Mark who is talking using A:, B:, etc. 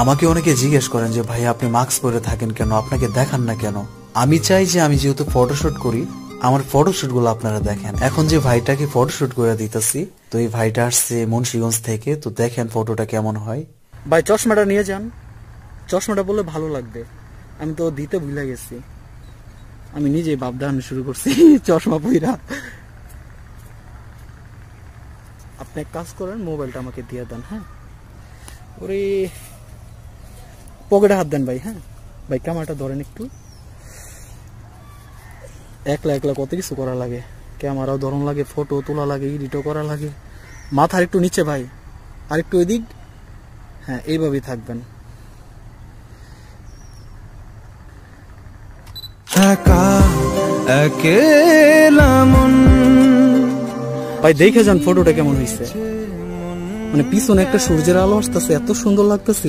A: আমাকে অনেকে জিজ্ঞেস করেন যে ভাই আপনি মাস্ক পরে থাকেন কেন, আপনাকে দেখান না কেন। আমি চাই যে আমি যেহেতু ফটোশুট করি, আমার ফটোশুট গুলো আপনারা দেখেন। এখন যে ভাইটাকে ফটোশুট করে দিতেছি, তো এই ভাইটা আসছে মুন্সিগঞ্জ থেকে, তো দেখেন ফটোটা কেমন হয়। ভাই চশমাটা নিয়ে যান, চশমাটা বললে ভালো লাগবে। আমি তো দিতে ভুলে গেছি, আমি নিজেই ভাব দেখানো শুরু করছি চশমা পইরা। আপনি এক কাজ করেন, মোবাইলটা আমাকে দিয়ে দেন। হ্যাঁ, ওরে পকেটে হাত দেন ভাই। হ্যাঁ ভাই, ক্যামেরাটা ধরেন একটু। একলা একলা কত কিছু করা লাগে, ক্যামেরাও ধরন লাগে, ফটো তোলা লাগে, এডিটও করা লাগে। মাথার একটু নিচে ভাই, আর একটু এদিক। হ্যাঁ, এইভাবেই থাকবেন। ভাই দেখে যান ফটোটা কেমন হয়েছে, মানে পিছনে একটা সূর্যের আলো আসতেছে, এত সুন্দর লাগতেছে।